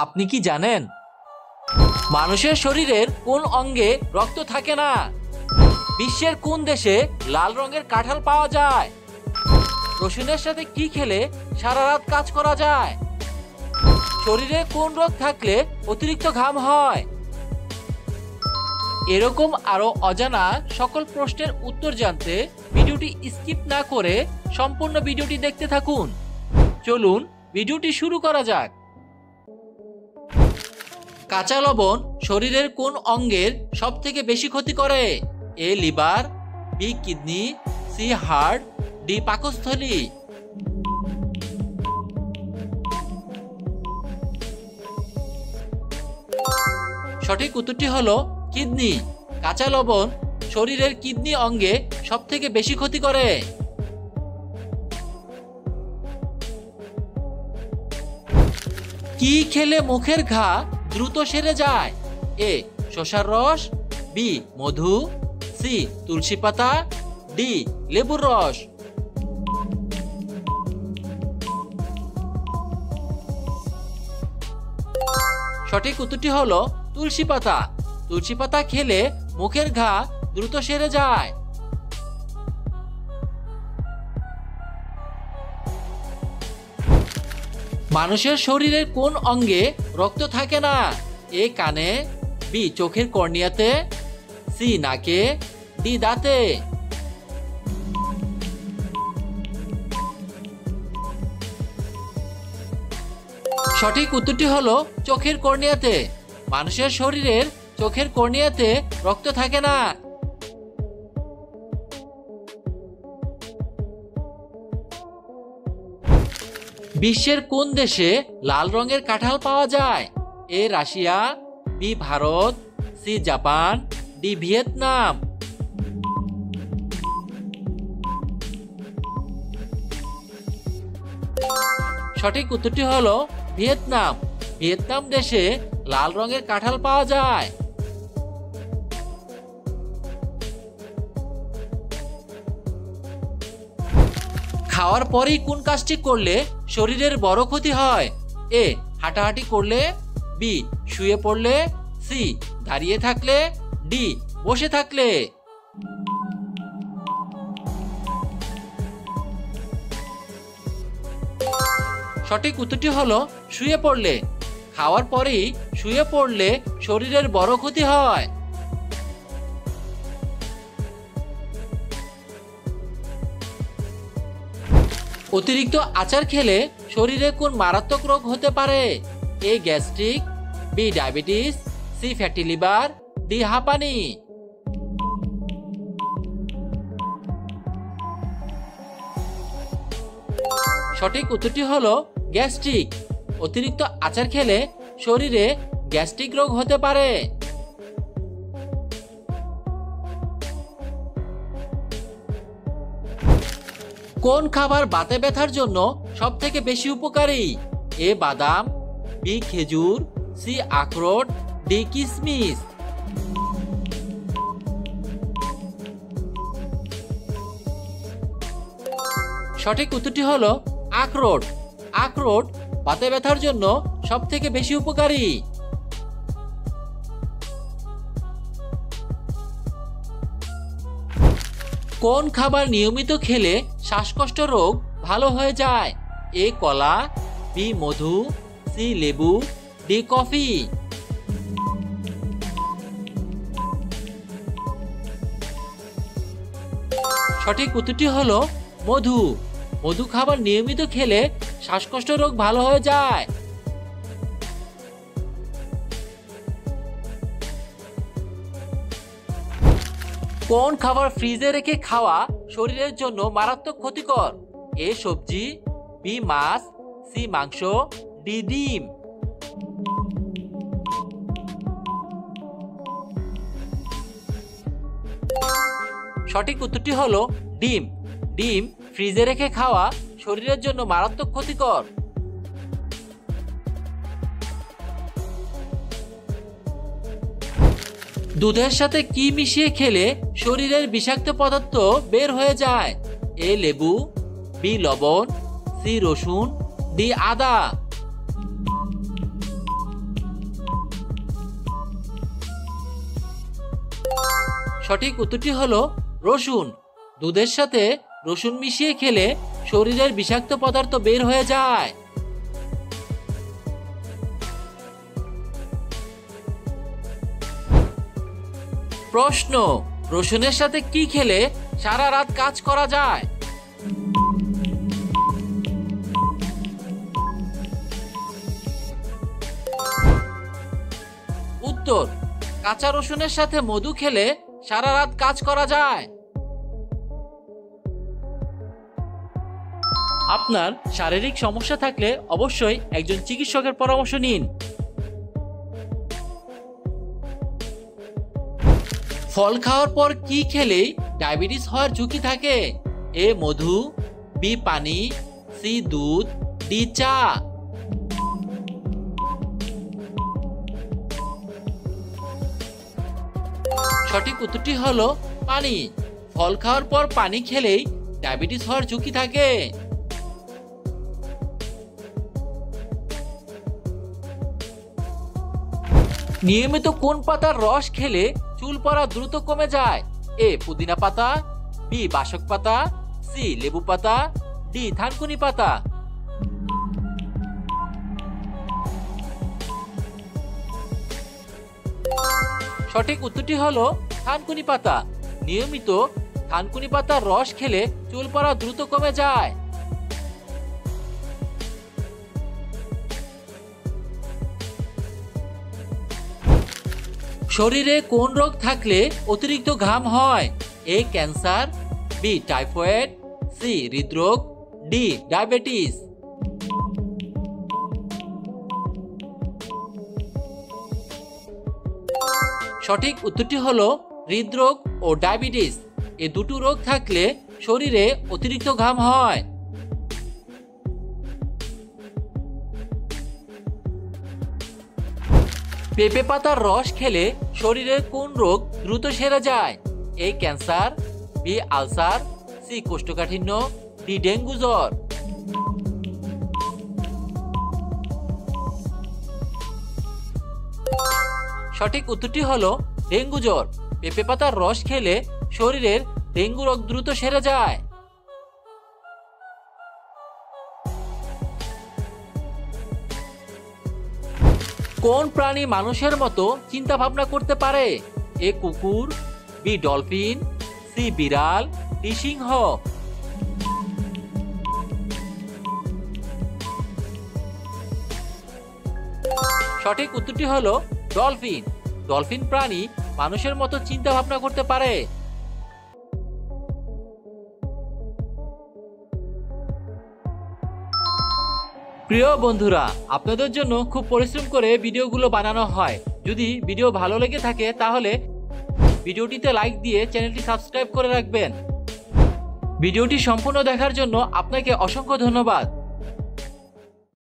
আপনি কি জানেন মানুষের শরীরের কোন অঙ্গে রক্ত থাকে না? বিশ্বের কোন দেশে লাল রঙের কাঁঠাল পাওয়া যায়? রসুনের সাথে কি খেলে সারা রাত কাজ করা যায়? শরীরে কোন রোগ থাকলে অতিরিক্ত ঘাম হয়? এরকম আরো অজানা সকল প্রশ্নের উত্তর জানতে ভিডিওটি স্কিপ না করে সম্পূর্ণ ভিডিওটি দেখতে থাকুন। চলুন ভিডিওটি শুরু করা যাক। কাঁচা লবণ শরীরের কোন অঙ্গের সবথেকে বেশি ক্ষতি করে? A liver, B kidney, C heart, D পাকস্থলী। সঠিক উত্তরটি হলো কিডনি। কাঁচা লবণ শরীরের কিডনি অঙ্গে সবথেকে বেশি ক্ষতি করে। কি খেলে মুখের ঘা দ্রুত সেরে যায়? এ শসার রস, বি মধু, সি তুলসী পাতা, ডি লেবুর রস। সঠিক উত্তরটি হলো তুলসী পাতা। তুলসী পাতা খেলে মুখের ঘা দ্রুত সেরে যায়। মানুষের শরীরের কোন অঙ্গে রক্ত থাকে না? এ কানে, বি চোখের কর্নিয়াতে, সি নাকে, ডি দাঁতে। সঠিক উত্তরটি হলো চোখের কর্নিয়াতে। মানুষের শরীরের চোখের কর্নিয়াতে রক্ত থাকে না। বিশ্বের কোন দেশে লাল রঙের কাঁঠাল পাওয়া যায়? A Russia, B Bharat, C Japan, D Vietnam. সঠিক উত্তরটি হলো ভিয়েতনাম। ভিয়েতনাম দেশে লাল রঙের কাঁঠাল পাওয়া যায়। খাওয়ার পরেই কোন কাজটি করলে শরীরের বড় ক্ষতি হয়? এ হাঁটাহাঁটি করলে, বি শুয়ে পড়লে, সি দাঁড়িয়ে থাকলে, ডি বসে থাকলে। সঠিক উত্তরটি হলো শুয়ে পড়লে। খাওয়ার পরেই শুয়ে পড়লে শরীরের বড় ক্ষতি হয়। অতিরিক্ত আচার খেলে শরীরে কোন মারাত্মক রোগ হতে পারে? A gastric, B diabetes, C fatty liver, D হাঁপানি। সঠিক উত্তরটি হলো গ্যাস্ট্রিক। অতিরিক্ত আচার খেলে শরীরে গ্যাস্ট্রিক রোগ হতে পারে। কোন খাবার বাতে ব্যথার জন্য সবথেকে বেশি উপকারী? এ বাদাম, বি খেজুর, সি আখরোট, ডি কিশমিশ। সঠিক উত্তরটি হলো আখরোট। আখরোট বাতে ব্যথার জন্য সবথেকে বেশি উপকারী। কোন খাবার নিয়মিত খেলে শ্বাসকষ্ট রোগ ভালো হয়ে যায়? এ কলা, বি মধু, সি লেবু, ডি কফি। সঠিক উত্তরটি হলো মধু। মধু খাবার নিয়মিত খেলে শ্বাসকষ্ট রোগ ভালো হয়ে যায়। কোন খাবার ফ্রিজে রেখে খাওয়া শরীরের জন্য মারাত্মক ক্ষতিকর? এ সবজি, বি মাছ, সি মাংস, ডি ডিম। সঠিক উত্তরটি হলো ডিম। ডিম ফ্রিজে রেখে খাওয়া শরীরের জন্য মারাত্মক ক্ষতিকর। দুধের সাথে কি মিশিয়ে খেলে শরীরের বিষাক্ত পদার্থ বের হয়ে যায়? এ লেবু, বি লবণ, সি রসুন, ডি আদা। সঠিক উত্তরটি হলো রসুন। দুধের সাথে রসুন মিশিয়ে খেলে শরীরের বিষাক্ত পদার্থ বের হয়ে যায়। প্রশ্ন, রসুনের সাথে কি খেলে সারা রাত কাজ করা যায়? উত্তর, কাঁচা রসুনের সাথে মধু খেলে সারা রাত কাজ করা যায়। আপনার শারীরিক সমস্যা থাকলে অবশ্যই একজন চিকিৎসকের পরামর্শ নিন। ফল খাওয়ার পর কি খেলে ডায়াবেটিস হওয়ার ঝুঁকি থাকে? এ মধু, বি পানি, সি দুধ, ডি চা। সঠিক উত্তরটি হলো পানি। ফল খাওয়ার পর পানি খেলেই ডায়াবেটিস হওয়ার ঝুঁকি থাকে। নিয়মিত কোন পাতার রস খেলে চুল পড়া দ্রুত কমে যায়? এ পুদিনা পাতা, বি বাসক পাতা, সি লেবু পাতা, ডি থানকুনি পাতা। সঠিক উত্তরটি হলো থানকুনি পাতা। নিয়মিত থানকুনি পাতার রস খেলে চুল পড়া দ্রুত কমে যায়। শরীরে কোন রোগ থাকলে অতিরিক্ত ঘাম হয়? A cancer, B typhoid, C হৃদরোগ, ডি ডায়াবেটিস। সঠিক উত্তরটি হলো হৃদরোগ ও ডায়াবেটিস। এ দুটো রোগ থাকলে শরীরে অতিরিক্ত ঘাম হয়। পেঁপে পাতার রস খেলে শরীরের কোন রোগ দ্রুত সেরে যায়? A cancer, B ulcer, C কোষ্ঠকাঠিন্য, ডি ডেঙ্গু জ্বর। সঠিক উত্তরটি হলো ডেঙ্গু জ্বর। পেঁপে পাতার রস খেলে শরীরের ডেঙ্গু রোগ দ্রুত সেরে যায়। কোন প্রাণী মানুষের মতো চিন্তা ভাবনা করতে পারে? এ কুকুর, বি ডলফিন, সি বিড়াল, ডি সিংহ। সঠিক উত্তরটি হলো ডলফিন। ডলফিন প্রাণী মানুষের মতো চিন্তা ভাবনা করতে পারে। প্রিয় বন্ধুরা, আপনাদের জন্য খুব পরিশ্রম করে ভিডিওগুলো বানানো হয়। যদি ভিডিও ভালো লেগে থাকে তাহলে ভিডিওটিতে লাইক দিয়ে চ্যানেলটি সাবস্ক্রাইব করে রাখবেন। ভিডিওটি সম্পূর্ণ দেখার জন্য আপনাকে অসংখ্য ধন্যবাদ।